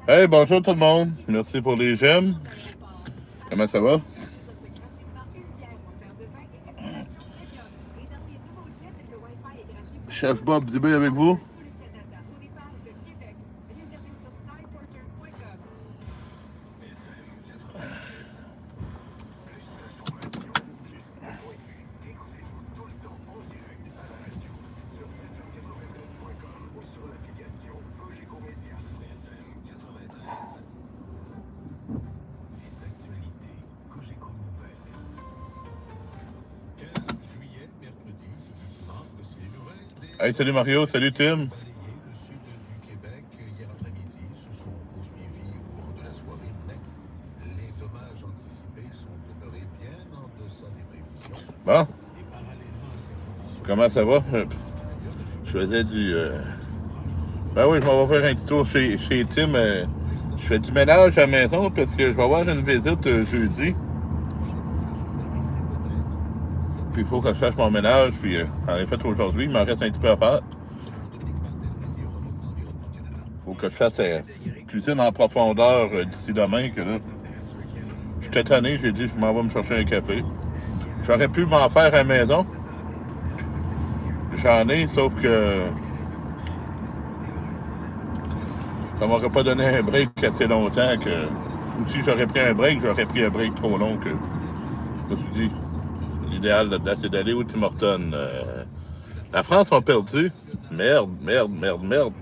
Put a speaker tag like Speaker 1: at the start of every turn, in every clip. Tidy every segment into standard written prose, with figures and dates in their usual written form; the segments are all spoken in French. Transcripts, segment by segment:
Speaker 1: Hey, bonjour tout le monde. Merci pour les j'aime. Comment ça va? Chef Bob Dubé avec vous? Hey, salut Mario, salut Tim. Bon, comment ça va? Je faisais du... Ben oui, je m'en vais faire un petit tour chez Tim. Je fais du ménage à la maison parce que je vais avoir une visite jeudi. Puis il faut que je fasse mon ménage. Puis j'en ai fait aujourd'hui, il m'en reste un petit peu à faire. Il faut que je fasse cuisine en profondeur d'ici demain. Que là, je suis tanné, j'ai dit je m'en vais me chercher un café. J'aurais pu m'en faire à la maison. J'en ai, sauf que ça m'aurait pas donné un break assez longtemps que. Ou si j'aurais pris un break, j'aurais pris un break trop long que. Je me suis dit, l'idéal là-dedans, c'est d'aller au Tim Hortons. La France a perdu. Merde, merde, merde, merde.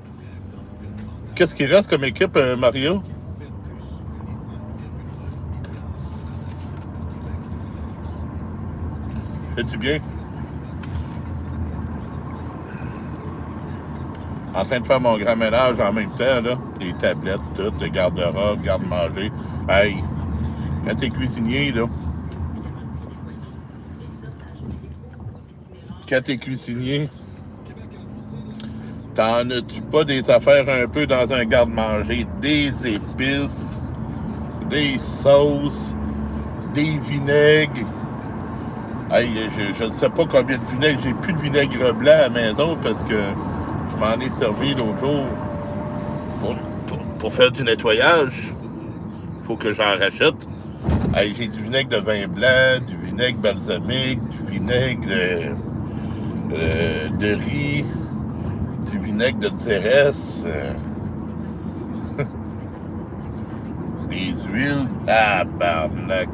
Speaker 1: Qu'est-ce qui reste comme équipe, Mario? Fais-tu bien? En train de faire mon grand ménage en même temps, là. Les tablettes, tout, le garde-robe, garde-manger. Hey, quand t'es cuisinier, là. Quand t'es cuisinier, t'en as-tu pas des affaires un peu dans un garde-manger? Des épices, des sauces, des vinaigres. Hey, je ne sais pas combien de vinaigre. J'ai plus de vinaigre blanc à la maison parce que je m'en ai servi l'autre jour pour faire du nettoyage. Il faut que j'en rachète. Hey, j'ai du vinaigre de vin blanc, du vinaigre balsamique, du vinaigre de riz, du vinaigre de Xérès, des huiles. Ah, barnac.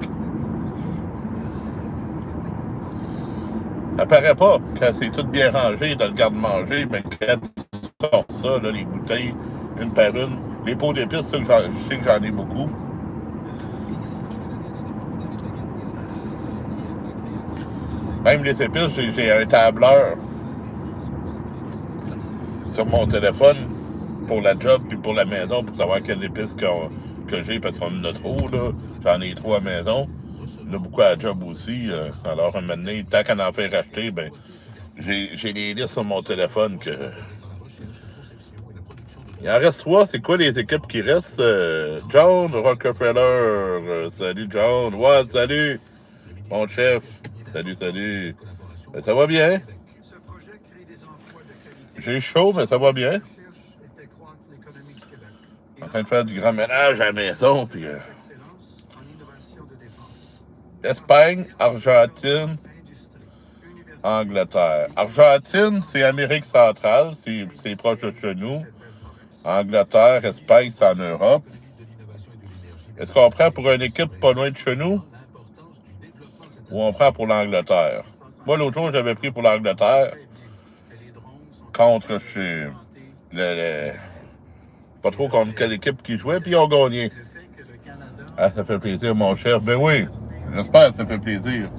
Speaker 1: Ça paraît pas quand c'est tout bien rangé dans le garde-manger, mais quand tu sors ça, là, les bouteilles, une par une, les pots d'épices, ça, je sais que j'en ai beaucoup. Même les épices, j'ai un tableur sur mon téléphone pour la job puis pour la maison pour savoir quelles épices que j'ai parce qu'on en a trop, là. J'en ai trop à la maison. Il y en a beaucoup à la job aussi. Alors, un moment donné, tant qu'à en faire racheter, ben, j'ai les listes sur mon téléphone que. Il en reste trois. C'est quoi les équipes qui restent? John Rockefeller. Salut, John. Ouais, salut, mon chef. Salut, salut. Ben, ça va bien? J'ai chaud, mais ça va bien. En train de faire du grand ménage à la maison, puis Espagne, Argentine, Angleterre. Argentine, c'est Amérique centrale, c'est proche de chez nous. Angleterre, Espagne, c'est en Europe. Est-ce qu'on prend pour une équipe pas loin de chez nous? Ou on prend pour l'Angleterre? Moi, l'autre jour, j'avais pris pour l'Angleterre contre chez pas trop contre quelle équipe qui jouait, puis ils ont gagné. Ah, ça fait plaisir, mon cher. Ben oui, j'espère que ça fait plaisir.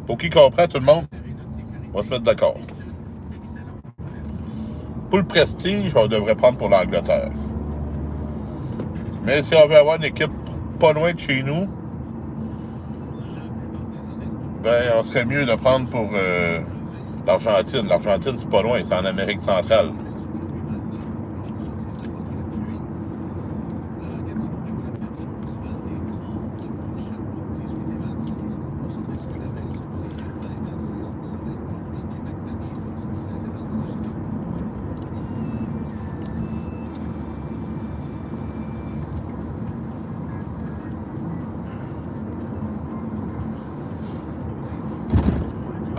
Speaker 1: Pour qui comprend, tout le monde? On va se mettre d'accord. Pour le prestige, on devrait prendre pour l'Angleterre. Mais si on veut avoir une équipe pas loin de chez nous, ben, on serait mieux de prendre pour l'Argentine. L'Argentine, c'est pas loin, c'est en Amérique centrale.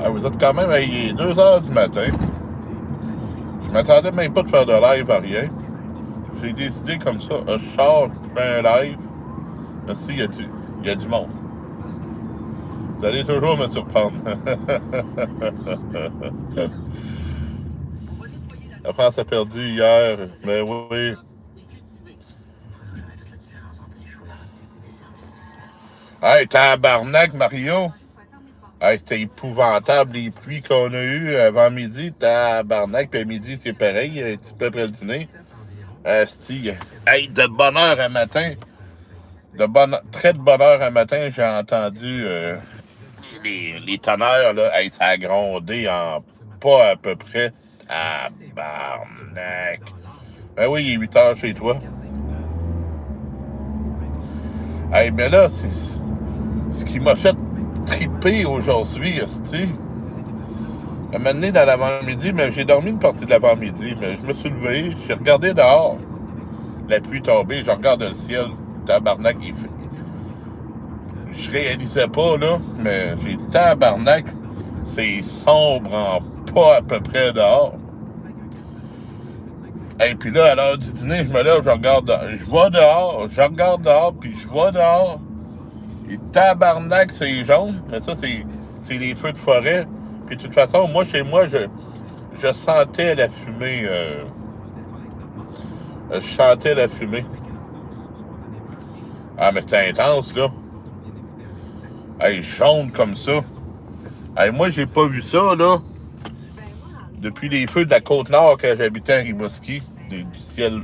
Speaker 1: Ah, vous êtes quand même à 2 heures du matin. Je m'attendais même pas de faire de live à rien. J'ai décidé comme ça, je sors, je fais un live. Merci, il y a du monde. Vous allez toujours me surprendre. La France a perdu hier, mais oui. Hey, tabarnak, Mario! Hey, c'était épouvantable, les pluies qu'on a eues avant midi. Tabarnak, puis à midi, c'est pareil, un petit peu après le dîner. Asti, hey, de bonne heure à matin. Très de bonne heure à matin, j'ai entendu les tonnerres, là. Hey, ça a grondé en pas à peu près. Tabarnak. Ben oui, il est 8 heures chez toi. Hey, mais là, c'est ce qui m'a fait triper aujourd'hui, esti. À un moment donné, dans l'avant-midi, mais j'ai dormi une partie de l'avant-midi, mais je me suis levé, j'ai regardé dehors. La pluie tombée, je regarde le ciel. Tabarnak, il fait. Je réalisais pas, là, mais j'ai dit tabarnak, c'est sombre en pas à peu près dehors. Et puis là, à l'heure du dîner, je me lève, je regarde, je vois dehors, je regarde dehors, puis je vois dehors. Et tabarnak, c'est jaune, mais ça, c'est les feux de forêt. Puis de toute façon, moi, chez moi, je sentais la fumée. Je sentais la fumée. Ah, mais c'était intense, là. Hey, jaune comme ça. Hey, moi, j'ai pas vu ça, là. Depuis les feux de la Côte-Nord, quand j'habitais à Rimouski. Du ciel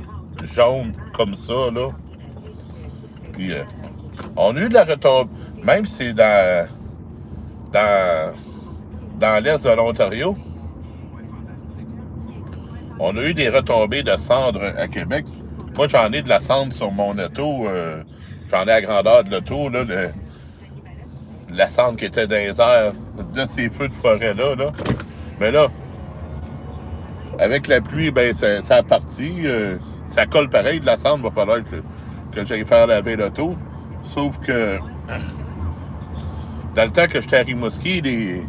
Speaker 1: jaune comme ça, là. Puis, on a eu de la retombée. Même si c'est dans l'est de l'Ontario, on a eu des retombées de cendres à Québec. Moi, j'en ai de la cendre sur mon auto. J'en ai à grandeur de l'auto, là. La cendre qui était dans les airs de ces feux de forêt-là. Là. Mais là, avec la pluie, ben ça a parti. Ça colle pareil de la cendre. Il va falloir que j'aille faire laver l'auto. Sauf que dans le temps que j'étais à Rimouski, les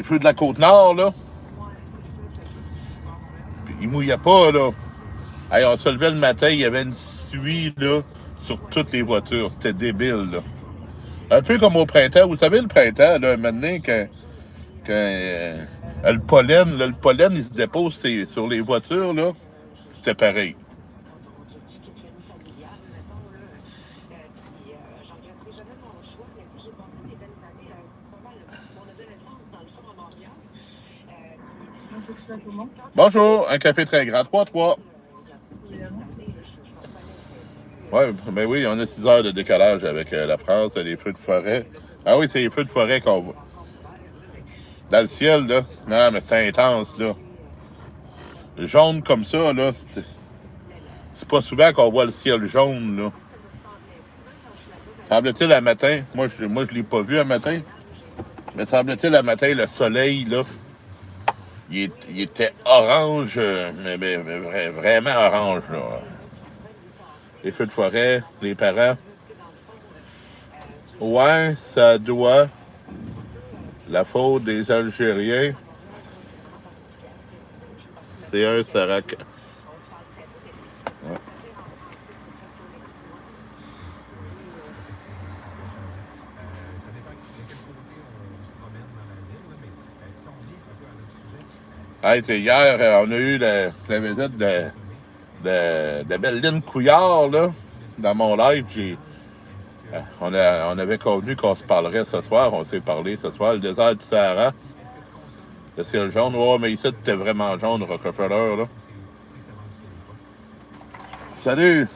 Speaker 1: feux de la Côte-Nord, là, ils mouillaient pas, là. Hey, on se levait le matin, il y avait une suie, là, sur toutes les voitures. C'était débile, là. Un peu comme au printemps. Vous savez, le printemps, là, maintenant, quand le pollen, il se dépose sur les voitures, là, c'était pareil. Bonjour, un café très grand, 3-3. Oui, mais oui, on a 6 heures de décalage avec la France, les feux de forêt. Ah oui, c'est les feux de forêt qu'on voit. Dans le ciel, là. Non, mais c'est intense, là. Jaune comme ça, là, c'est pas souvent qu'on voit le ciel jaune, là. Semble-t-il, à matin, moi je l'ai pas vu à matin, mais semble-t-il, à matin, le soleil, là, il était orange, mais vraiment orange, là. Les feux de forêt, les parents. Ouais, ça doit. La faute des Algériens. C'est un Sarac. Ouais. Hey, hier, on a eu la visite de Belline Couillard, là, dans mon live. On avait convenu qu'on se parlerait ce soir. On s'est parlé ce soir. Le désert du Sahara. Le ciel jaune. Ouais, mais ici, c'était vraiment jaune, Rockefeller, là. Salut!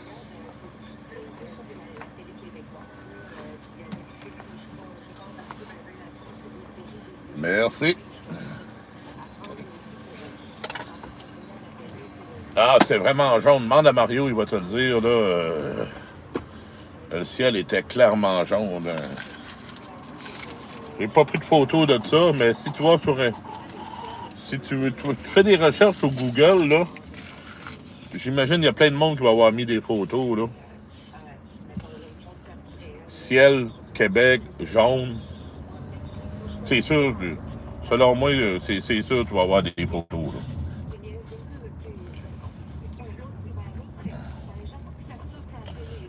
Speaker 1: Merci. Ah, c'est vraiment jaune. Demande à Mario, il va te le dire, là. Le ciel était clairement jaune. J'ai pas pris de photo de ça, mais si tu vas sur... Si tu fais des recherches sur Google, là, j'imagine qu'il y a plein de monde qui va avoir mis des photos, là. Ciel Québec, jaune. C'est sûr, selon moi, c'est sûr que tu vas avoir des photos. Là.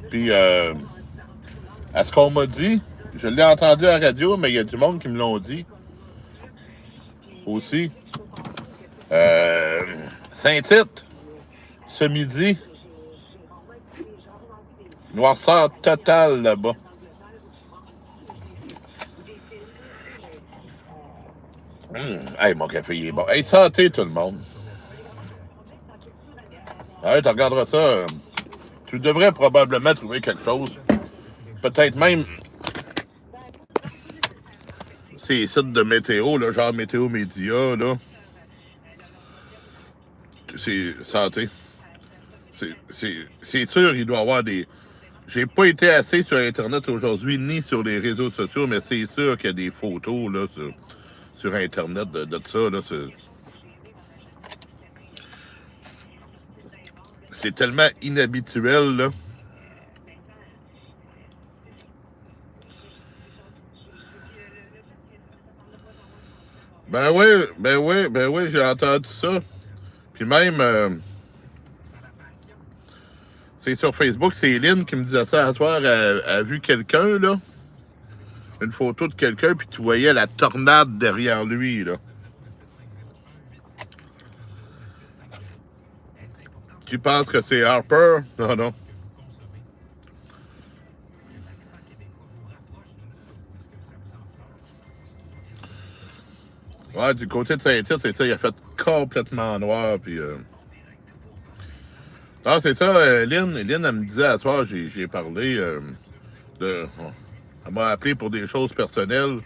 Speaker 1: Puis, à ce qu'on m'a dit, je l'ai entendu à la radio, mais il y a du monde qui me l'ont dit aussi. Saint-Tite, ce midi, noirceur totale là-bas. Hey, mon café, il est bon. Hey, santé, tout le monde. Hey, tu regarderas ça. Tu devrais probablement trouver quelque chose. Peut-être même ces sites de météo, là, genre Météo Média, là. C'est santé. C'est sûr, il doit y avoir des... J'ai pas été assez sur Internet aujourd'hui, ni sur les réseaux sociaux, mais c'est sûr qu'il y a des photos là, sur Internet de ça. Là, c'est tellement inhabituel, là. Ben oui, j'ai entendu ça. Puis même, c'est sur Facebook, c'est Lynn qui me disait ça à soir. Elle a vu quelqu'un, là, une photo de quelqu'un, puis tu voyais la tornade derrière lui, là. Tu penses que c'est Harper? Non, non. Ouais, du côté de Saint-Tite, c'est ça, il a fait complètement noir, puis... Ah, c'est ça, Lynn, elle me disait à soir, j'ai parlé de... Elle m'a appelé pour des choses personnelles.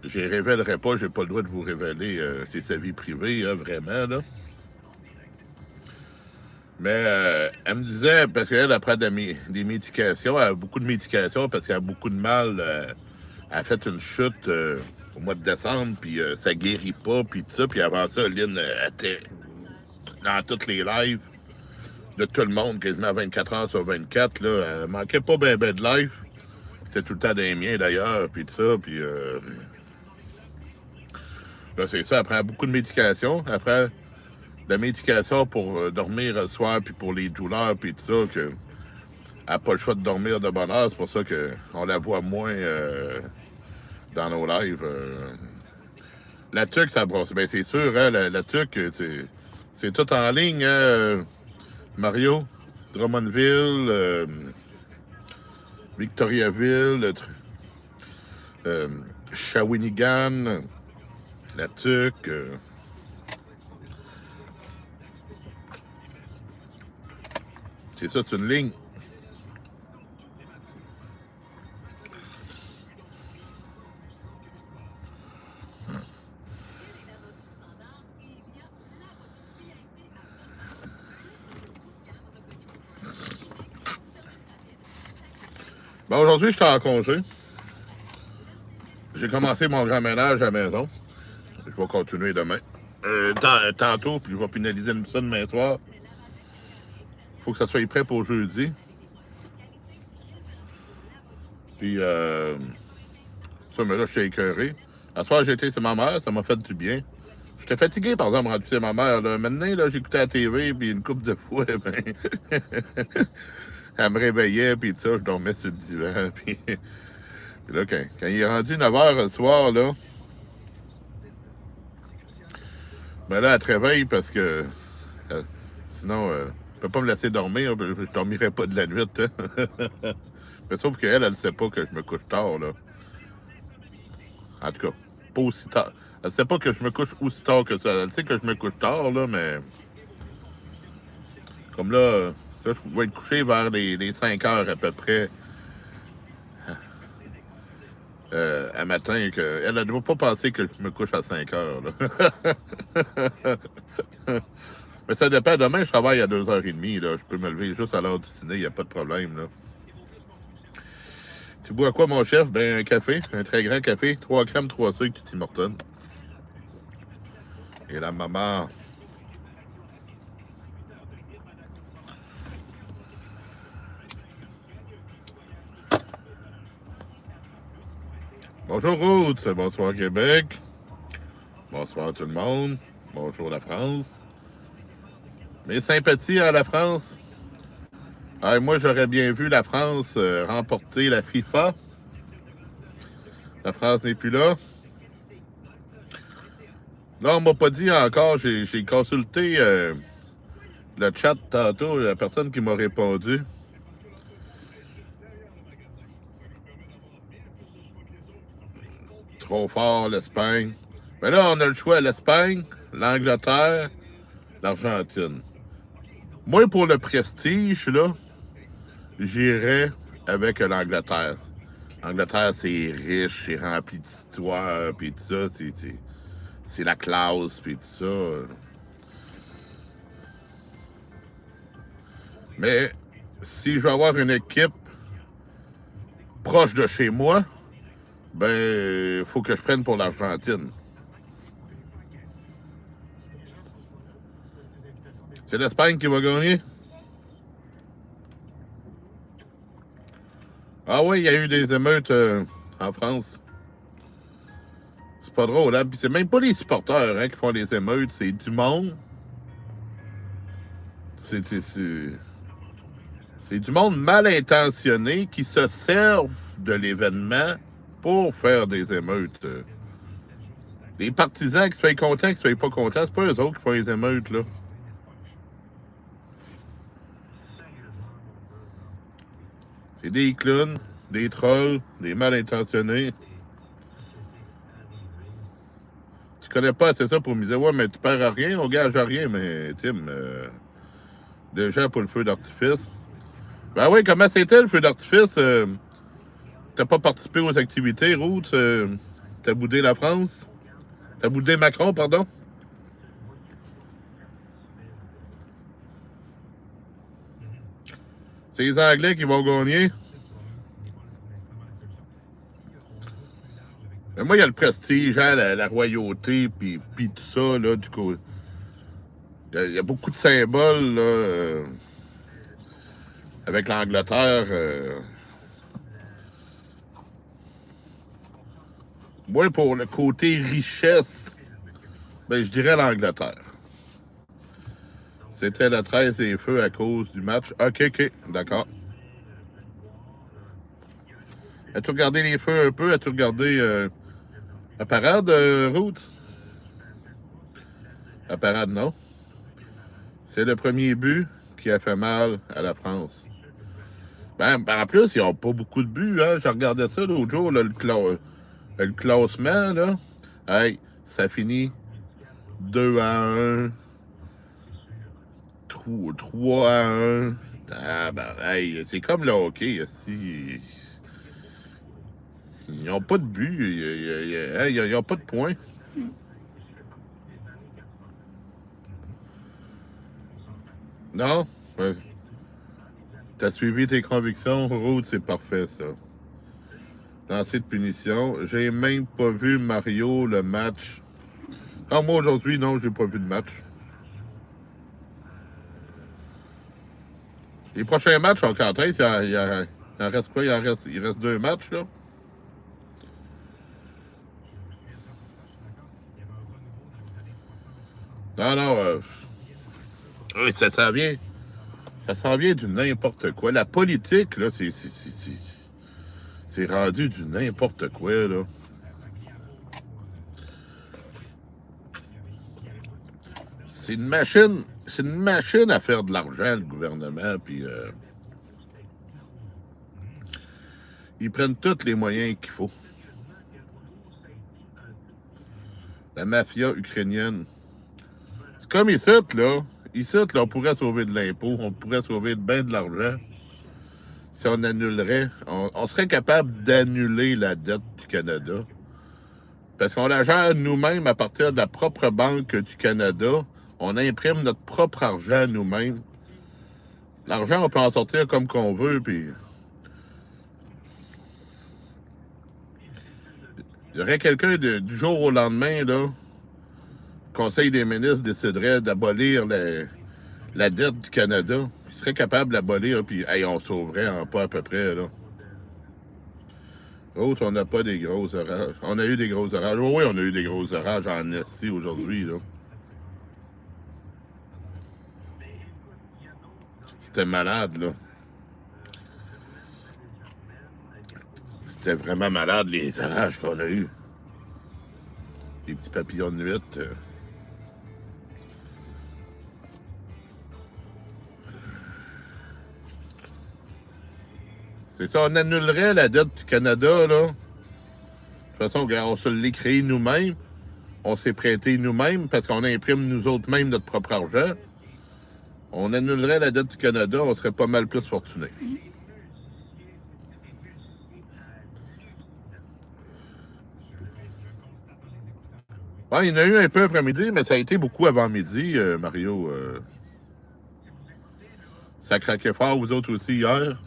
Speaker 1: Je les révélerai pas, j'ai pas le droit de vous révéler, c'est sa vie privée, hein, vraiment, là. Mais elle me disait, parce qu'elle prend des médications, elle a beaucoup de médications parce qu'elle a beaucoup de mal. Elle a fait une chute au mois de décembre, puis ça guérit pas, puis tout ça. Puis avant ça, Lynn était dans toutes les lives de tout le monde, quasiment 24 heures sur 24. Là. Elle manquait pas ben de live. C'était tout le temps des miens d'ailleurs, puis tout ça. Puis là, c'est ça, elle prend beaucoup de médications. Après, de la médication pour dormir le soir, puis pour les douleurs, puis tout ça, que elle n'a pas le choix de dormir de bonne heure. C'est pour ça qu'on la voit moins dans nos lives. La tuque, ça brosse. Ben, c'est sûr, hein, la tuque, c'est tout en ligne, hein, Mario. Drummondville, Victoriaville, euh, Shawinigan, la tuque. C'est ça, c'est une ligne. Ben, aujourd'hui, je suis en congé. J'ai commencé mon grand ménage à la maison. Je vais continuer demain. Tantôt, puis je vais finaliser ça demain soir. Faut que ça soit prêt pour jeudi. Puis, ça, mais là, je suis écœuré. À ce soir, j'ai été chez ma mère, ça m'a fait du bien. J'étais fatigué, par exemple, rendu chez ma mère. Là. Maintenant, là, j'écoutais la TV, puis une couple de fois, ben, elle me réveillait, puis tout ça, je dormais sur le divan. Puis, puis là, quand il est rendu 9 h le soir, là, ben là, elle te réveille parce que sinon, je peux pas me laisser dormir, je dormirais pas de la nuit. Hein. Mais sauf qu'elle, elle sait pas que je me couche tard, là. En tout cas, pas aussi tard. Elle sait pas que je me couche aussi tard que ça. Elle sait que je me couche tard, là, mais comme là, je vais être couché vers les 5 heures à peu près à matin. Elle ne doit pas penser que je me couche à 5 heures. Là. Mais ça dépend. Demain, je travaille à 2h30. Là. Je peux me lever juste à l'heure du dîner, il n'y a pas de problème. Là. Tu bois quoi, mon chef? Ben, un café, un très grand café, 3 crèmes, 3 sucres, du Tim Hortons. Et la maman. Bonjour Roots, bonsoir Québec, bonsoir tout le monde, bonjour la France. Mes sympathies à la France. Moi, j'aurais bien vu la France remporter la FIFA. La France n'est plus là. Là, on m'a pas dit encore, j'ai consulté le chat tantôt, la personne qui m'a répondu. Trop fort, l'Espagne. Mais là, on a le choix, l'Espagne, l'Angleterre, l'Argentine. Moi, pour le prestige, là, j'irais avec l'Angleterre. L'Angleterre, c'est riche, c'est rempli d'histoire, puis tout ça, c'est la classe, puis tout ça. Mais si je veux avoir une équipe proche de chez moi, ben, faut que je prenne pour l'Argentine. C'est l'Espagne qui va gagner? Ah oui, il y a eu des émeutes en France. C'est pas drôle, hein? Puis c'est même pas les supporters qui font les émeutes, c'est du monde. C'est du monde mal intentionné qui se servent de l'événement pour faire des émeutes. Les partisans qui se payent contents, qui se payent pas contents, c'est pas eux autres qui font les émeutes, là. C'est des clowns, des trolls, des mal intentionnés. Tu connais pas assez ça pour me dire, ouais, mais tu perds à rien, on gage à rien, mais Tim, déjà pour le feu d'artifice. Ben oui, comment c'était le feu d'artifice? T'as pas participé aux activités, Roots? T'as boudé la France? T'as boudé Macron, pardon? C'est les Anglais qui vont gagner. Mais moi, il y a le prestige, hein, la royauté, puis tout ça, là, du coup. Il y a beaucoup de symboles, là, avec l'Angleterre. Moi, pour le côté richesse, ben, je dirais l'Angleterre. C'était le 13 et feu à cause du match. OK, d'accord. As-tu regardé les feux un peu? As-tu regardé la parade, Roots? La parade, non. C'est le premier but qui a fait mal à la France. Ben, en plus, ils n'ont pas beaucoup de buts. Hein? Je regardais ça l'autre jour, là, le classement. Là. Hey, ça finit 2-1, 3-1. Ah, ben, hey, c'est comme le hockey. Ici. Ils n'ont pas de but. Ils n'ont pas de points. Non? Ouais. T'as suivi tes convictions, Ruth, c'est parfait, ça. Lancer de punition. J'ai même pas vu Mario le match. Non, moi aujourd'hui, non, j'ai pas vu de match. Les prochains matchs sont quand est-ce? Il en reste quoi? Il reste 2 matchs, là? Non, oui, ça s'en vient. Ça s'en vient du n'importe quoi. La politique, là, c'est rendu du n'importe quoi, là. C'est une machine à faire de l'argent, le gouvernement, puis ils prennent tous les moyens qu'il faut. La mafia ukrainienne. C'est comme ici, là. Ici, là, on pourrait sauver de l'impôt, on pourrait sauver bien de l'argent si on annulerait. On serait capable d'annuler la dette du Canada. Parce qu'on la gère nous-mêmes à partir de la propre banque du Canada. On imprime notre propre argent nous-mêmes. L'argent, on peut en sortir comme qu'on veut, puis il y aurait quelqu'un du jour au lendemain, là, le Conseil des ministres déciderait d'abolir la dette du Canada. Il serait capable d'abolir, puis hey, on sauverait en pas à peu près, là. Autres, on n'a pas des gros orages. On a eu des gros orages. Oh, oui, on a eu des gros orages en Estie aujourd'hui, là. C'était malade, là. C'était vraiment malade, les orages qu'on a eus. Les petits papillons de nuit. C'est ça, on annulerait la dette du Canada, là. De toute façon, on se l'est créé nous-mêmes. On s'est prêté nous-mêmes parce qu'on imprime nous autres mêmes notre propre argent. On annulerait la dette du Canada, on serait pas mal plus fortunés. Ouais, il y en a eu un peu après-midi, mais ça a été beaucoup avant-midi, Mario. Ça craquait fort, vous autres aussi, hier.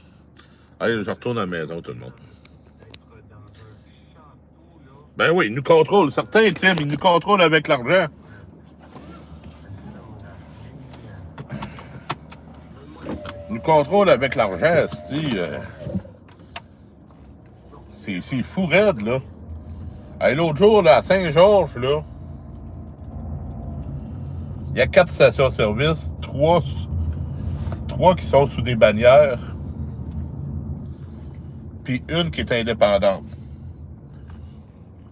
Speaker 1: Allez, je retourne à la maison, tout le monde. Ben oui, ils nous contrôlent. Certains, Tim, ils nous contrôlent avec l'argent. Ils nous contrôlent avec l'argent, c'est fou raide, là. Hey, l'autre jour, là, à Saint-Georges, là, il y a 4 stations-service, 3 qui sont sous des bannières, puis une qui est indépendante.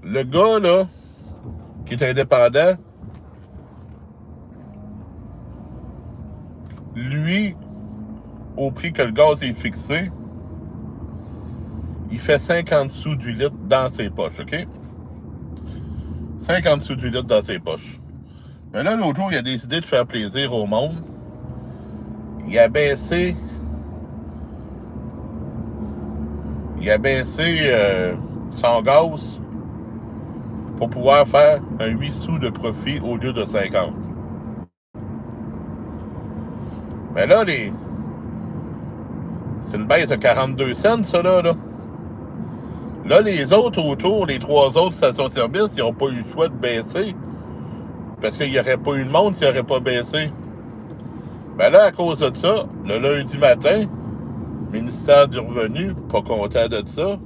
Speaker 1: Le gars, là, qui est indépendant, lui, au prix que le gaz est fixé, il fait 50 sous du litre dans ses poches, OK? 50 sous du litre dans ses poches. Mais là, l'autre jour, il a décidé de faire plaisir au monde. Il a baissé son gaz pour pouvoir faire un 8 sous de profit au lieu de 50. Mais là, c'est une baisse de 42 cents, ça, là. Là, les autres autour, les 3 autres stations-service, ils n'ont pas eu le choix de baisser. Parce qu'il n'y aurait pas eu de monde s'ils n'auraient pas baissé. Ben là, à cause de ça, le lundi matin, le ministère du Revenu, pas content de ça,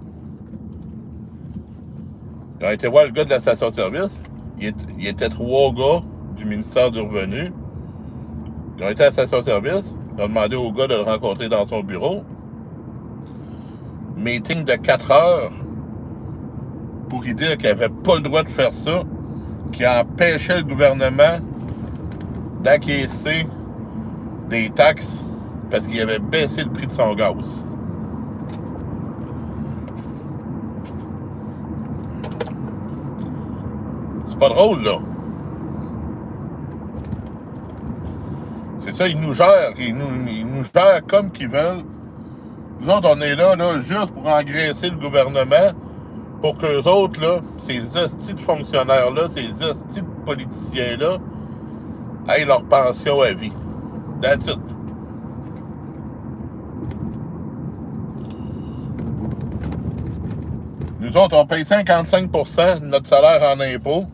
Speaker 1: ils ont été voir le gars de la station-service. Il était 3 gars du ministère du Revenu. Ils ont été à la station-service. Ils ont demandé au gars de le rencontrer dans son bureau. Meeting de 4 heures pour lui dire qu'il n'avait pas le droit de faire ça, qui empêchait le gouvernement d'encaisser des taxes parce qu'il avait baissé le prix de son gaz. C'est pas drôle, là. C'est ça, ils nous gèrent. Ils nous gèrent comme qu'ils veulent. Nous autres, on est là juste pour engraisser le gouvernement pour qu'eux autres, là, ces hosties de fonctionnaires-là, ces hosties de politiciens-là, aient leur pension à vie. That's it. Nous autres, on paye 55% de notre salaire en impôts.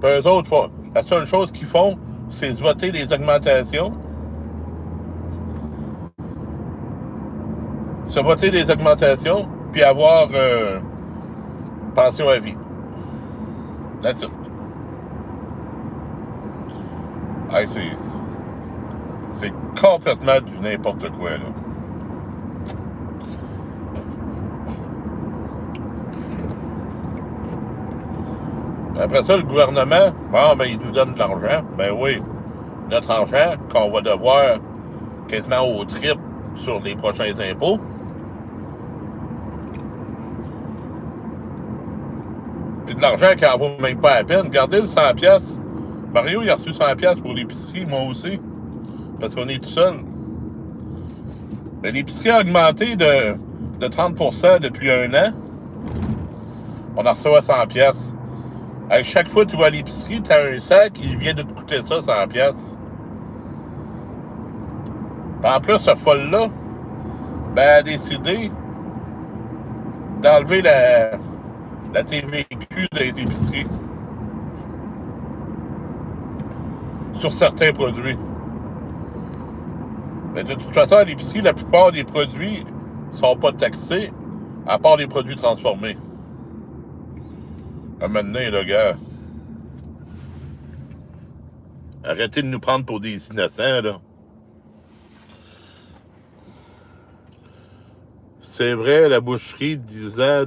Speaker 1: Puis eux autres, la seule chose qu'ils font, c'est se voter des augmentations. Se voter des augmentations, puis avoir pension à vie. That's it. Hey, c'est complètement du n'importe quoi, là. Après ça, le gouvernement, ben, il nous donne de l'argent. Ben oui, notre argent qu'on va devoir quasiment au triple sur les prochains impôts. Puis de l'argent qui en vaut même pas la peine. Regardez le 100$. Mario, il a reçu 100$ pour l'épicerie, moi aussi. Parce qu'on est tout seul. Mais l'épicerie a augmenté de 30% depuis 1 an. On a reçu 100$. À chaque fois que tu vas à l'épicerie, tu as un sac, il vient de te coûter ça, 100$. En plus, ce folle-là, ben, a décidé d'enlever la TVQ des épiceries sur certains produits. Mais de toute façon, à l'épicerie, la plupart des produits ne sont pas taxés À part les produits transformés. À un moment donné, là, gars, arrêtez de nous prendre pour des innocents, là. C'est vrai, la boucherie disait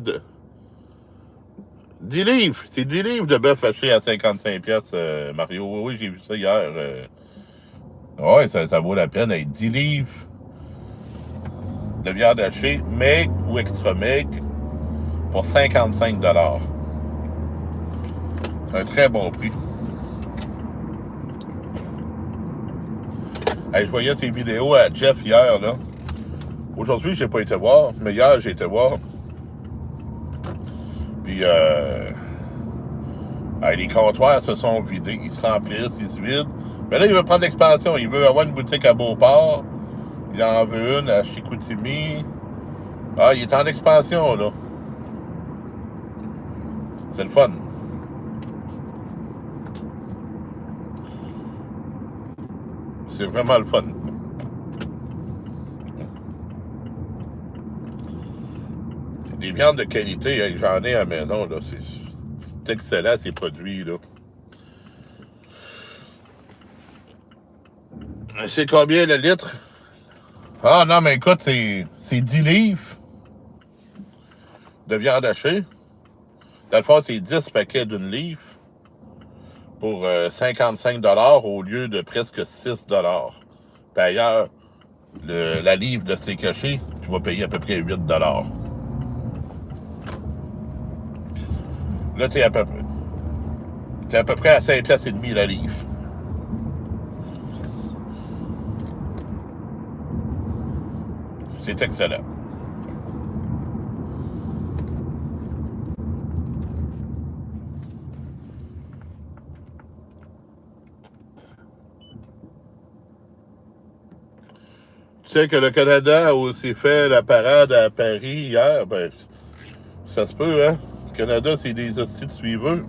Speaker 1: 10 livres. C'est 10 livres de bœuf haché à 55 piastres, Mario. Oui, oui, j'ai vu ça hier. Ouais, ça vaut la peine. Hey, 10 livres de viande hachée, maigre ou extra maigre, pour 55 $. C'est un très bon prix. Hey, je voyais ces vidéos à Jeff hier, là. Aujourd'hui, j'ai pas été voir, mais hier, j'ai été voir. Puis, les comptoirs se sont vidés. Ils se remplissent, ils se vident. Mais là, il veut prendre l'expansion. Il veut avoir une boutique à Beauport. Il en veut une à Chicoutimi. Ah, il est en expansion, là. C'est le fun. C'est vraiment le fun. Des viandes de qualité, j'en ai à la maison, là. C'est excellent, ces produits, là. C'est combien le litre? Ah non, mais écoute, c'est 10 livres de viande hachée. Dans le fond, c'est 10 paquets d'une livre pour 55 $ au lieu de presque 6 $. D'ailleurs, la livre de steak haché, tu vas payer à peu près 8 $. Là, t'es à peu près à 5 piastres et demi la livre. C'est excellent. Tu sais que le Canada a aussi fait la parade à Paris hier, ben, ça se peut, hein? Le Canada, c'est des hosties de suiveux.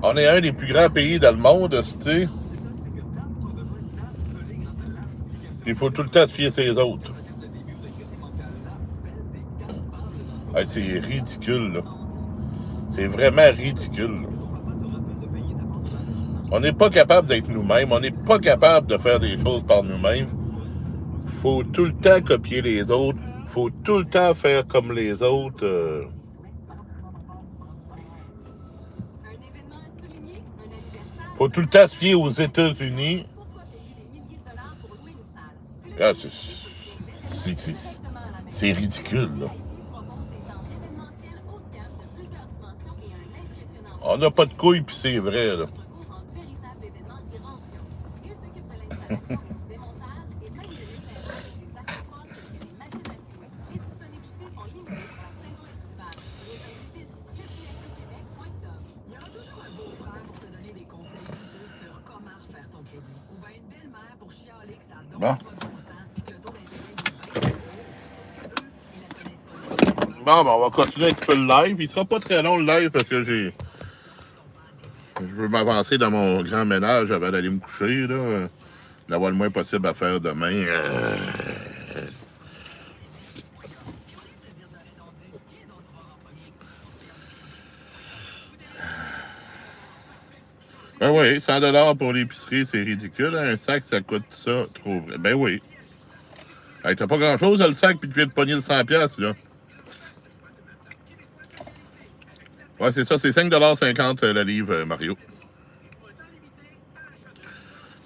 Speaker 1: On est un des plus grands pays dans le monde, hostie. Il faut tout le temps se fier ses autres. Hey, c'est ridicule, là. C'est vraiment ridicule, là. On n'est pas capable d'être nous-mêmes. On n'est pas capable de faire des choses par nous-mêmes. Faut tout le temps copier les autres. Faut tout le temps faire comme les autres. Faut tout le temps se fier aux États-Unis. Ah, c'est ridicule, là. On n'a pas de couilles, puis c'est vrai, là. Bon. Bon, ben, on va continuer un petit peu le live. Il sera pas très long, le live, parce que je veux m'avancer dans mon grand ménage avant d'aller me coucher, là. D'avoir le moins possible à faire demain. Ben oui, 100 $ pour l'épicerie, c'est ridicule. Un sac, ça coûte ça trop vrai. Ben oui. Hey, t'as pas grand-chose dans le sac, puis tu viens de pogner le 100 $, là. Ouais, c'est ça, c'est 5,50 $ la livre, Mario.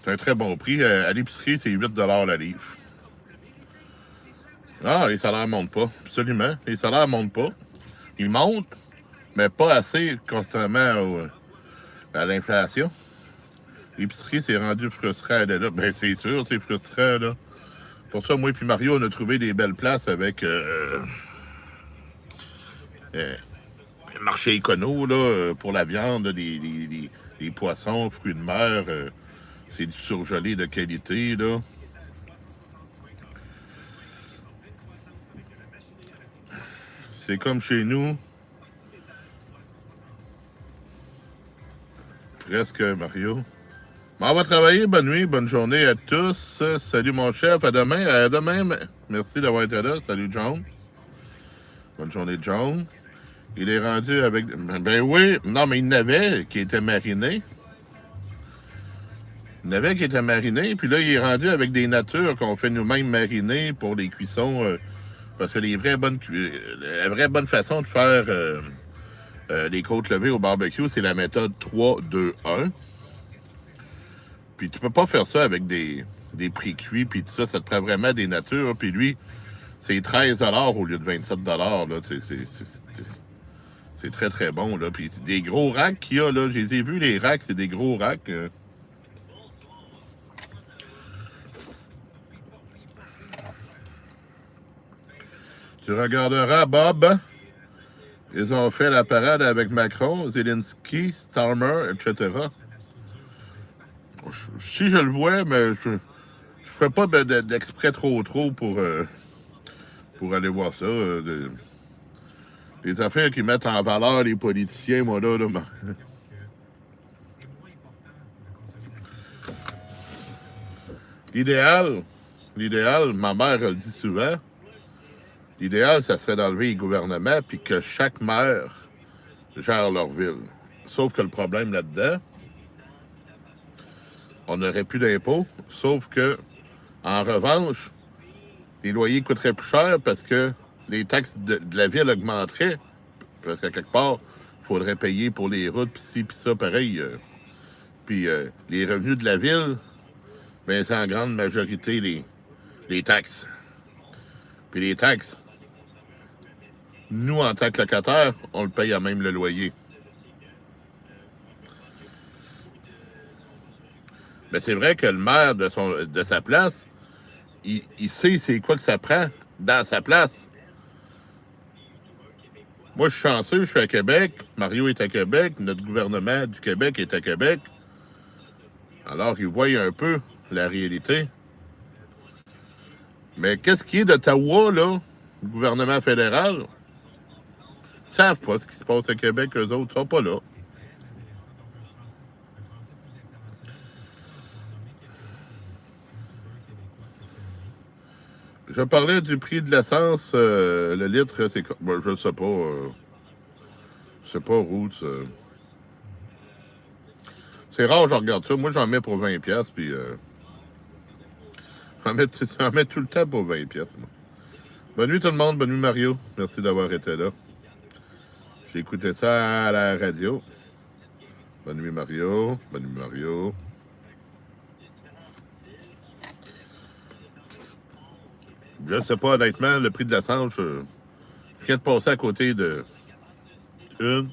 Speaker 1: C'est un très bon prix. À l'épicerie, c'est 8 $ la livre. Ah, les salaires montent pas. Absolument. Les salaires montent pas. Ils montent, mais pas assez constamment à l'inflation. L'épicerie s'est rendue frustrant là. Ben, c'est sûr, c'est frustrant, là. Pour ça, moi et Mario, on a trouvé des belles places avec marché écono, là, pour la viande, les poissons, fruits de mer. C'est du surgelé de qualité, là. C'est comme chez nous. Presque, Mario. Bon, on va travailler. Bonne nuit, bonne journée à tous. Salut, mon chef. À demain. À demain. Merci d'avoir été là. Salut, John. Bonne journée, John. Il est rendu avec... Ben oui, non, mais il n'avait qui était mariné. Il n'avait qui était mariné, puis là, il est rendu avec des natures qu'on fait nous-mêmes mariner pour les cuissons. Parce que la vraie bonne façon de faire les côtes levées au barbecue, c'est la méthode 3-2-1. Puis tu peux pas faire ça avec des pré-cuits, puis tout ça, ça te prend vraiment des natures. Puis lui, c'est 13 au lieu de 27 là. C'est très, très bon, là. Puis des gros racks qu'il y a, là. Je les ai vus, les racks, c'est des gros racks. Tu regarderas, Bob. Ils ont fait la parade avec Macron, Zelensky, Starmer, etc. Si je le vois, mais je ferai pas d'exprès trop pour aller voir ça. Les affaires qui mettent en valeur les politiciens, moi, là l'idéal, ma mère le dit souvent, l'idéal, ça serait d'enlever les gouvernements puis que chaque maire gère leur ville. Sauf que le problème là-dedans, on n'aurait plus d'impôts, sauf que, en revanche, les loyers coûteraient plus cher parce que les taxes de la ville augmenteraient. Parce qu'à quelque part, il faudrait payer pour les routes, puis ci, puis ça, pareil. Puis les revenus de la ville, bien, c'est en grande majorité les taxes. Puis les taxes, nous, en tant que locataires, on le paye à même le loyer. Mais c'est vrai que le maire de sa place, il sait c'est quoi que ça prend dans sa place. Moi, je suis chanceux, je suis à Québec. Mario est à Québec. Notre gouvernement du Québec est à Québec. Alors, il voit un peu la réalité. Mais qu'est-ce qui est d'Ottawa, là, le gouvernement fédéral? Ils savent pas ce qui se passe à Québec, eux autres, ils sont pas là. Je parlais du prix de l'essence, le litre, c'est quoi? Ben, je sais pas. C'est pas Roots. C'est rare, je regarde ça. Moi, j'en mets pour 20$, puis j'en mets tout le temps pour 20$. Moi. Bonne nuit tout le monde, bonne nuit Mario. Merci d'avoir été là. J'ai écouté ça à la radio. Bonne nuit Mario. Bonne nuit Mario. Je sais pas, honnêtement, le prix de l'essence, je viens de passer à côté de une,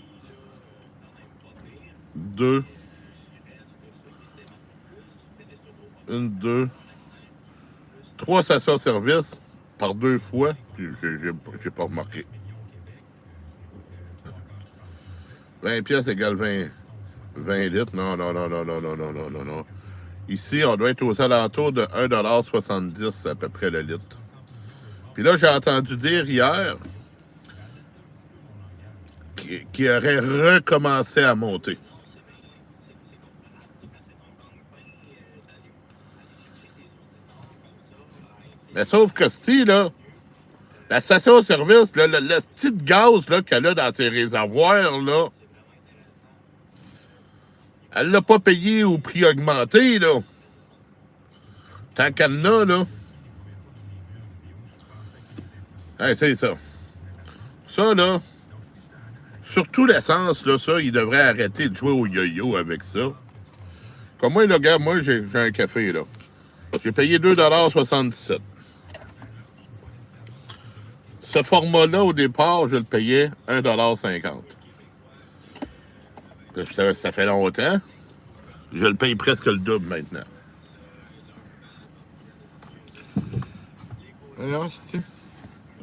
Speaker 1: deux, trois stations-service par 2 fois, puis j'ai pas remarqué. 20$ égale 20 litres. Non. Ici, on doit être aux alentours de 1,70$ à peu près le litre. Puis là, j'ai entendu dire hier qu'il aurait recommencé à monter. Mais sauf que là, la station-service, le petit de gaz qu'elle a dans ses réservoirs, là, elle l'a pas payé au prix augmenté, là. Tant qu'elle en a, là. Hey, c'est ça. Ça, là, surtout l'essence, là, ça, il devrait arrêter de jouer au yo-yo avec ça. Comme moi, là, regarde, moi, j'ai un café, là. J'ai payé 2,77$. Ce format-là, au départ, je le payais 1,50$. Ça fait longtemps. Je le paye presque le double maintenant. Alors, c'est...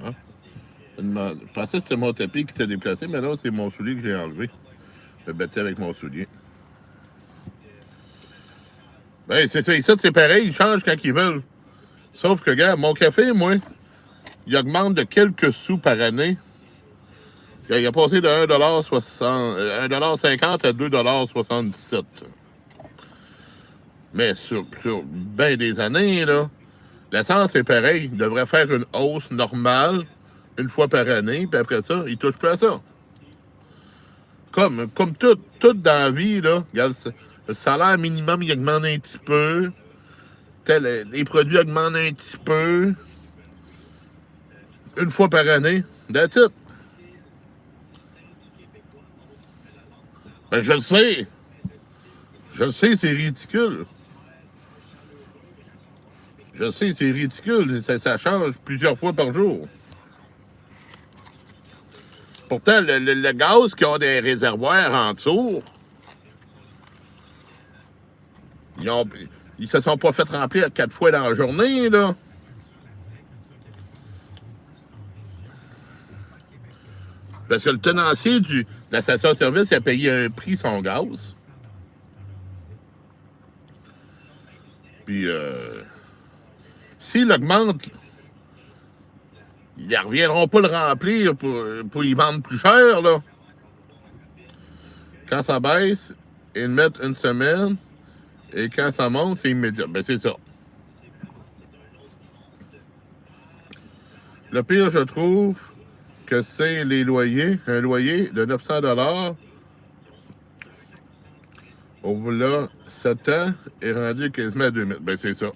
Speaker 1: Hein? Je pensais que c'était mon tapis qui était déplacé, mais là, c'est mon soulier que j'ai enlevé. Je me battais avec mon soulier. Ben, c'est ça, ici, c'est pareil, ils changent quand ils veulent. Sauf que, regarde, mon café, moi, il augmente de quelques sous par année. Il a passé de 1,50$ à 2,77$. Mais sur bien des années, là, L'essence, c'est pareil. Il devrait faire une hausse normale une fois par année, puis après ça, il ne touche plus à ça. Comme tout dans la vie, là, regarde, le salaire minimum, il augmente un petit peu. Les produits augmentent un petit peu. Une fois par année. That's it. Ben, je le sais. Je le sais, c'est ridicule. Je sais, c'est ridicule. Ça change plusieurs fois par jour. Pourtant, le gaz qui a des réservoirs en dessous, ils se sont pas fait remplir 4 fois dans la journée, là. Parce que le tenancier de la station-service, il a payé un prix son gaz. Puis, s'il augmente, ils ne reviendront pas le remplir pour y vendre plus cher, là. Quand ça baisse, ils le mettent une semaine, et quand ça monte, c'est immédiat. Ben, c'est ça. Le pire, je trouve, que c'est les loyers. Un loyer de 900 $, au bout de 7 ans, est rendu quasiment à 2000. Ben, c'est ça.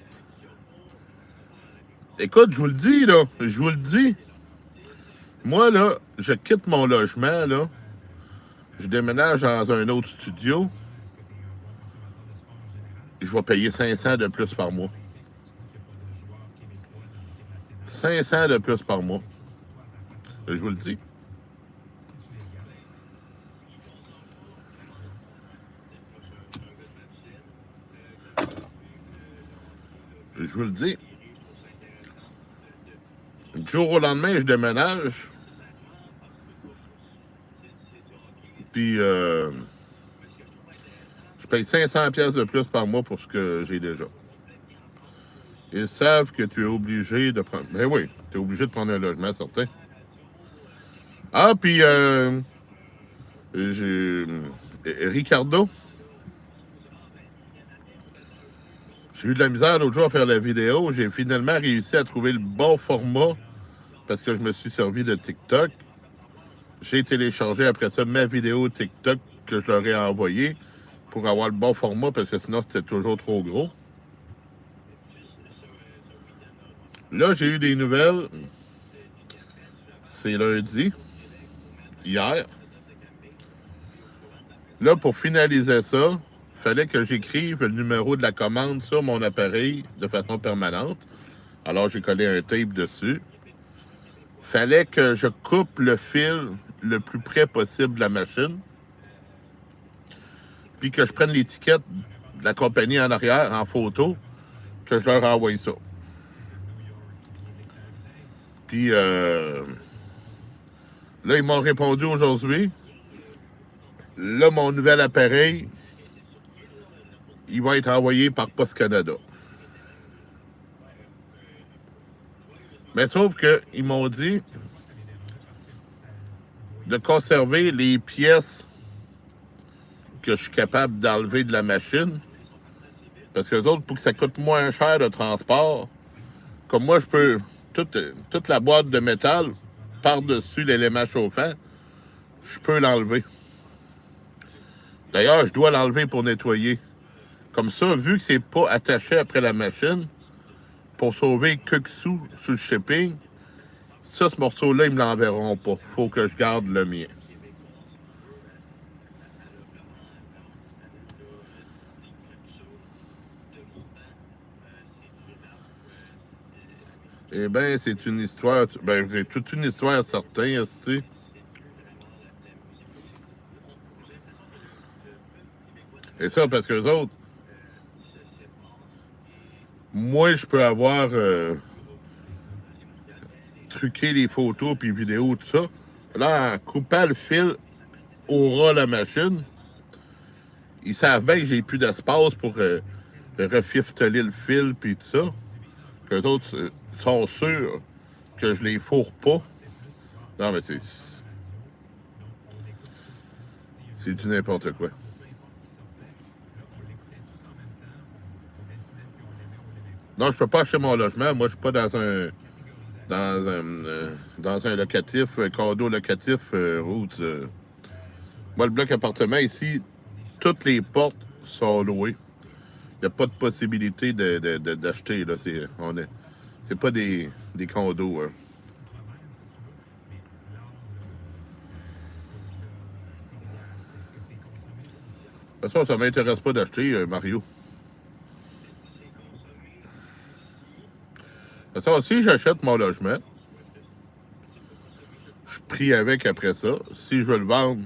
Speaker 1: Écoute, je vous le dis, là. Je vous le dis. Moi, là, je quitte mon logement, là. Je déménage dans un autre studio. Je vais payer 500 de plus par mois. 500 de plus par mois. Je vous le dis. Je vous le dis. Du jour au lendemain, je déménage. Puis, je paye 500 pièces de plus par mois pour ce que j'ai déjà. Ils savent que tu es obligé de prendre... Ben oui, tu es obligé de prendre un logement, certain. Ah, puis, j'ai... Ricardo. J'ai eu de la misère l'autre jour à faire la vidéo. J'ai finalement réussi à trouver le bon format parce que je me suis servi de TikTok. J'ai téléchargé après ça ma vidéo TikTok que je leur ai envoyée pour avoir le bon format parce que sinon c'était toujours trop gros. Là, j'ai eu des nouvelles. C'est lundi, hier. Là, pour finaliser ça, il fallait que j'écrive le numéro de la commande sur mon appareil de façon permanente. Alors, j'ai collé un tape dessus. Fallait que je coupe le fil le plus près possible de la machine. Puis que je prenne l'étiquette de la compagnie en arrière, en photo, que je leur envoie ça. Puis là, ils m'ont répondu aujourd'hui. Là, mon nouvel appareil, il va être envoyé par Post Canada. Mais sauf qu'ils m'ont dit de conserver les pièces que je suis capable d'enlever de la machine. Parce que les autres, pour que ça coûte moins cher de transport, comme moi, je peux... Toute la boîte de métal par-dessus l'élément chauffant, je peux l'enlever. D'ailleurs, je dois l'enlever pour nettoyer. Comme ça, vu que c'est pas attaché après la machine, pour sauver quelques sous sur le shipping, ça, ce morceau-là, ils me l'enverront pas. Faut que je garde le mien. Eh bien, c'est une histoire... Ben, j'ai toute une histoire certaine, aussi. Et ça, parce que les autres... Moi, je peux avoir... truqué les photos puis vidéos, tout ça. Là, en coupant le fil au ras la machine, ils savent bien que j'ai plus d'espace pour refifteler le fil puis tout ça. Que les autres sont sûrs que je les fourre pas. Non, mais c'est du n'importe quoi. Non, je peux pas acheter mon logement. Moi, je suis pas dans un locatif, condo locatif, route. Moi, le bloc appartement ici, toutes les portes sont louées. Il n'y a pas de possibilité d'acheter. Là. C'est pas des condos. Hein. De toute façon, ça ne m'intéresse pas d'acheter, Mario. De toute façon, si j'achète mon logement, je prie avec après ça. Si je veux le vendre,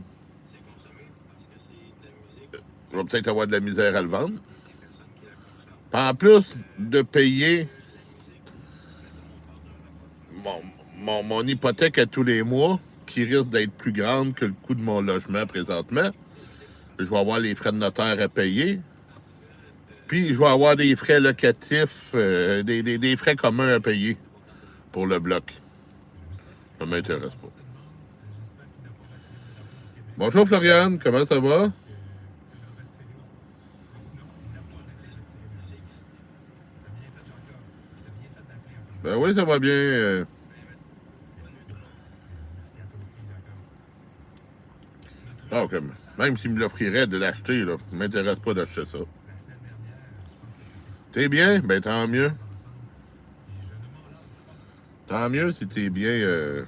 Speaker 1: je vais peut-être avoir de la misère à le vendre. Puis en plus de payer mon hypothèque à tous les mois, qui risque d'être plus grande que le coût de mon logement présentement, je vais avoir les frais de notaire à payer. Puis je vais avoir des frais locatifs, des frais communs à payer pour le bloc. Ça ne m'intéresse pas. Bonjour Floriane, comment ça va? Ben oui, ça va bien. Donc, même s'il me l'offrirait de l'acheter, là, ça ne m'intéresse pas d'acheter ça. T'es bien? Ben tant mieux. Tant mieux si t'es bien.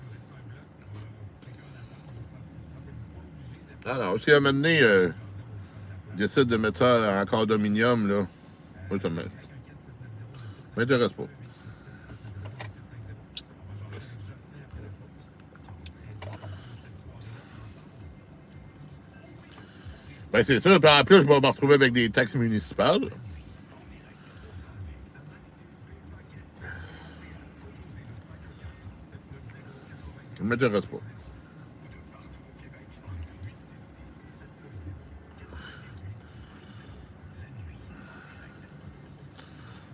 Speaker 1: Alors, si à un moment donné, décide de mettre ça en condominium, là, moi, ça m'intéresse pas. Ben c'est ça. Puis en plus, je vais me retrouver avec des taxes municipales. Ça m'intéresse pas.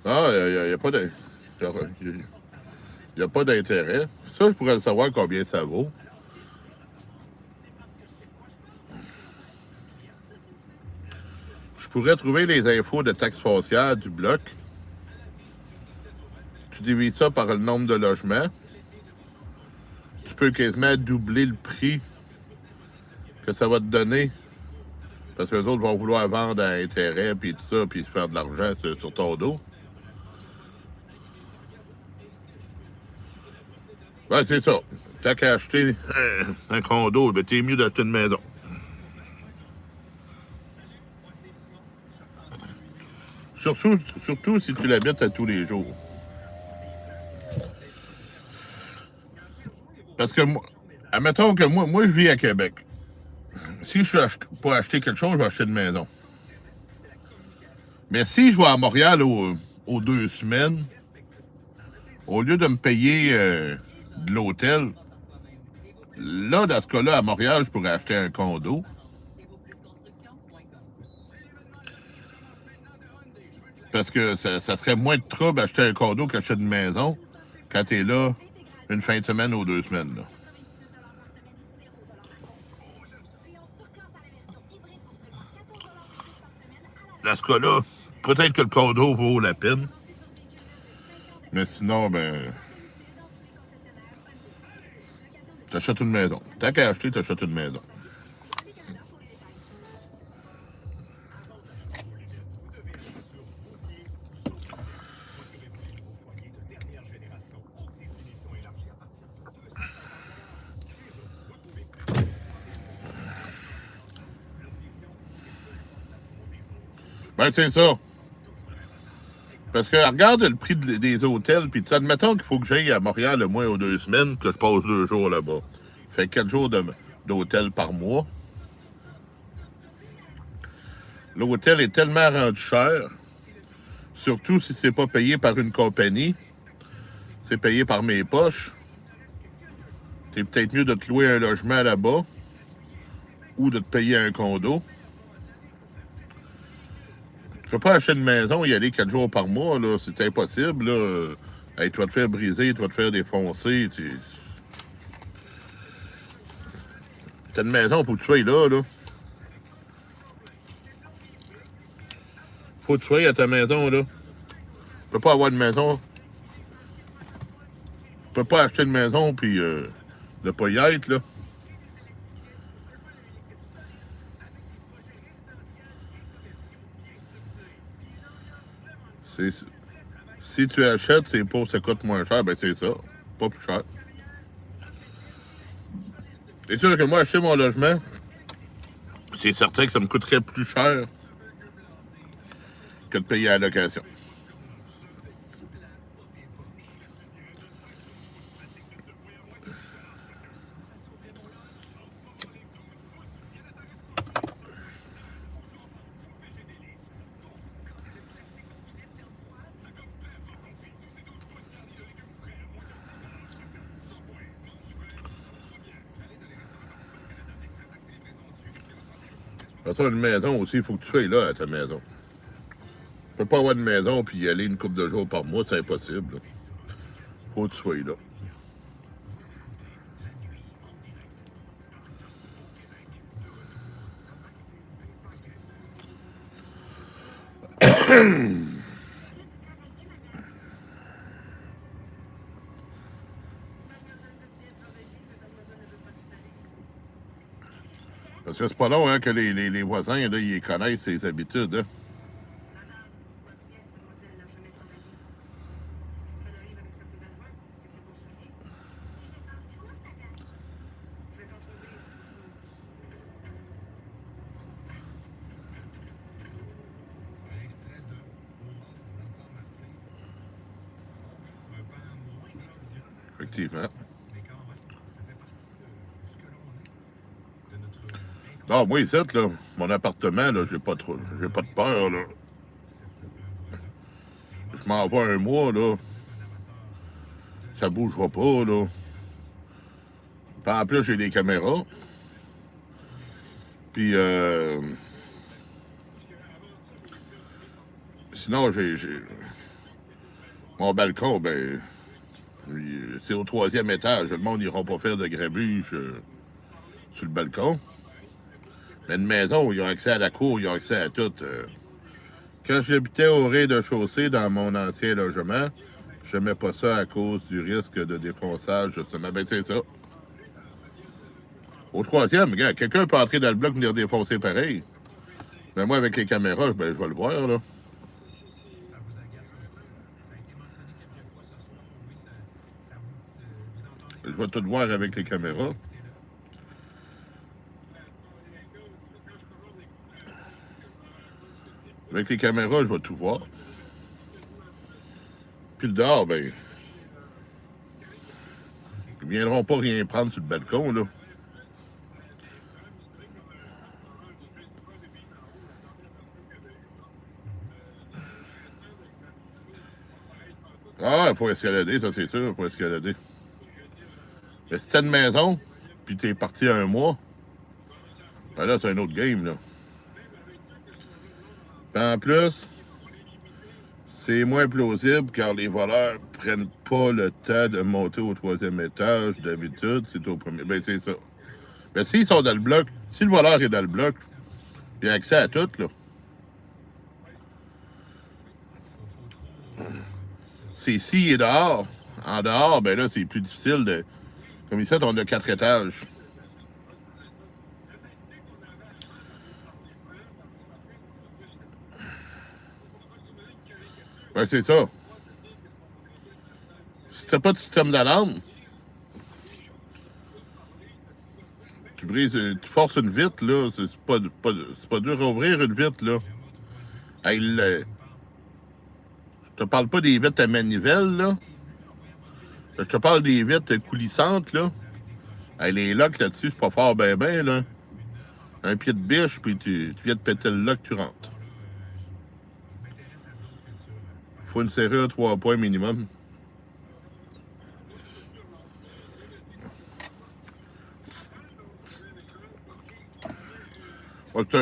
Speaker 1: Ah, il n'y a pas de... Il n'y a pas d'intérêt. Ça, je pourrais savoir combien ça vaut. Je pourrais trouver les infos de taxes foncières du bloc. Tu divises ça par le nombre de logements. Tu peux quasiment doubler le prix que ça va te donner. Parce que les autres vont vouloir vendre à intérêt, puis tout ça, puis se faire de l'argent sur ton dos. Ben, c'est ça. T'as qu'à acheter un condo, ben, t'es mieux d'acheter une maison. Surtout si tu l'habites à tous les jours. Parce que moi, admettons que moi je vis à Québec. Si je suis pour acheter quelque chose, je vais acheter une maison. Mais si je vais à Montréal aux 2 semaines, au lieu de me payer de l'hôtel, là, dans ce cas-là, à Montréal, je pourrais acheter un condo. Parce que ça serait moins de trouble acheter un condo qu'acheter une maison quand tu es là une fin de semaine ou 2 semaines. Là. Dans ce cas-là, peut-être que le condo vaut la peine. Mais sinon, ben, t'achètes une maison. Tant qu'à acheter, t'achètes une maison. Ben, c'est ça. Parce que regarde le prix des hôtels, puis admettons qu'il faut que j'aille à Montréal au moins aux 2 semaines, que je passe 2 jours là-bas. Fait 4 jours d'hôtel par mois. L'hôtel est tellement rendu cher, surtout si c'est pas payé par une compagnie, c'est payé par mes poches. C'est peut-être mieux de te louer un logement là-bas ou de te payer un condo. Tu peux pas acheter une maison et y aller 4 jours par mois, là. C'est impossible, là. Hey, tu vas te faire briser, tu vas te faire défoncer. T'as une maison, faut que tu sois là. Faut que tu sois à ta maison, là. Tu peux pas avoir une maison. Tu peux pas acheter une maison puis ne pas y être, là. Si tu achètes, c'est pour que ça coûte moins cher, ben c'est ça. Pas plus cher. C'est sûr que moi, acheter mon logement, c'est certain que ça me coûterait plus cher que de payer à la location. Une maison aussi, il faut que tu sois là à ta maison. Tu peux pas avoir une maison puis y aller une couple de jours par mois, c'est impossible. Faut que tu sois là. Parce que c'est pas long hein, que les voisins, là, ils connaissent ses habitudes. Hein. Effectivement. Non, moi, ici, là, mon appartement, là, j'ai pas de peur, là. Je m'en vais un mois, là. Ça bougera pas, là. Puis en plus, j'ai des caméras. Puis, sinon, j'ai mon balcon, ben, c'est au 3e étage. Le monde n'ira pas faire de grabuge sur le balcon. Mais une maison où ils ont accès à la cour, ils ont accès à tout. Quand j'habitais au rez-de-chaussée dans mon ancien logement, je n'aimais pas ça à cause du risque de défonçage, justement. Ben, c'est ça. Au 3e, regarde, quelqu'un peut entrer dans le bloc et venir défoncer pareil. Mais moi, avec les caméras, ben, je vais le voir, là. Je vais tout voir avec les caméras. Avec les caméras, je vais tout voir. Puis le dehors, ben, ils viendront pas rien prendre sur le balcon, là. Ah, il faut escalader, ça c'est sûr, il faut escalader. Mais si t'as une maison, puis t'es parti un mois, ben là, c'est un autre game, là. Puis en plus, c'est moins plausible car les voleurs prennent pas le temps de monter au 3e étage. D'habitude, c'est au premier. Ben, c'est ça. Ben, s'ils sont dans le bloc, si le voleur est dans le bloc, il a accès à tout, là. C'est s'il est dehors. En dehors, ben là, c'est plus difficile de. Comme ici, on a 4 étages. Ben, c'est ça. Si t'as pas de système d'alarme, tu forces une vitre, là, c'est pas dur à ouvrir une vitre, là. Hey, je te parle pas des vitres à manivelle, là. Je te parle des vitres coulissantes, là. Hey, les locks là-dessus, c'est pas fort ben, là. Un pied de biche, puis tu viens de péter le lock, tu rentres. Faut une serrure 3 points minimum. C'est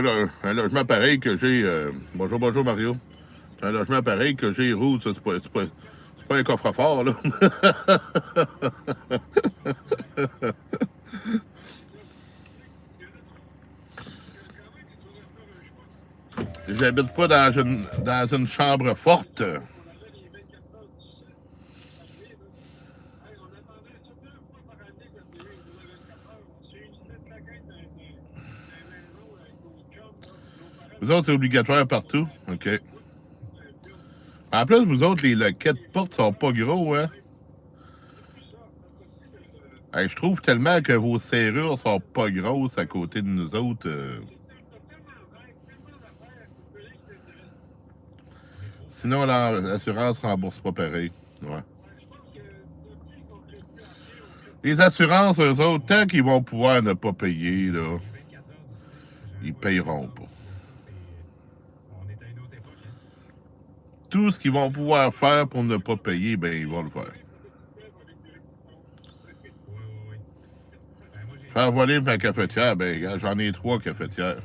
Speaker 1: un logement pareil que j'ai. Bonjour Mario. C'est un logement pareil que j'ai route, ça. C'est pas un coffre-fort, là. J'habite pas dans une chambre forte. Vous autres, c'est obligatoire partout? OK. En plus, vous autres, les loquets de porte sont pas gros, hein? Hey, je trouve tellement que vos serrures sont pas grosses à côté de nous autres. Sinon, l'assurance rembourse pas pareil. Ouais. Les assurances, eux autres, tant qu'ils vont pouvoir ne pas payer, là, ils payeront pas. Tout ce qu'ils vont pouvoir faire pour ne pas payer, ben ils vont le faire. Faire voler ma cafetière, ben j'en ai 3 cafetières.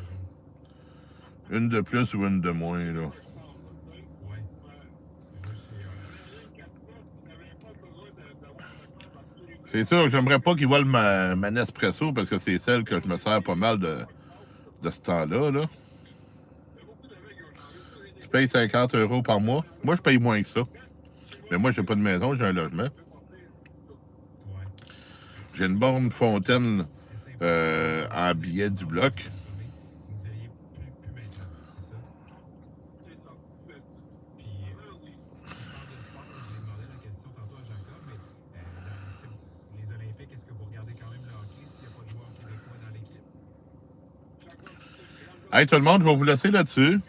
Speaker 1: Une de plus ou une de moins, là. C'est sûr, j'aimerais pas qu'ils volent ma Nespresso parce que c'est celle que je me sers pas mal de ce temps-là, là. Tu payes 50 € par mois. Moi, je paye moins que ça. Mais moi, j'ai pas de maison, j'ai un logement. J'ai une borne fontaine en billet du bloc. Hey, tout le monde, je vais vous laisser là-dessus.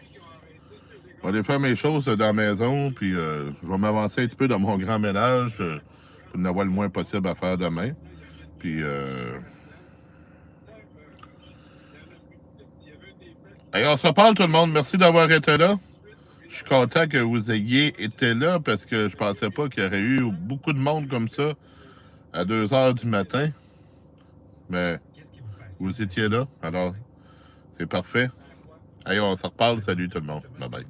Speaker 1: Je vais aller faire mes choses dans la maison, puis je vais m'avancer un petit peu dans mon grand ménage pour en avoir le moins possible à faire demain. Puis, hey, on se reparle tout le monde. Merci d'avoir été là. Je suis content que vous ayez été là parce que je pensais pas qu'il y aurait eu beaucoup de monde comme ça à 2 h du matin. Mais vous étiez là, alors c'est parfait. Allez, on se reparle. Salut tout le monde. Bye bye.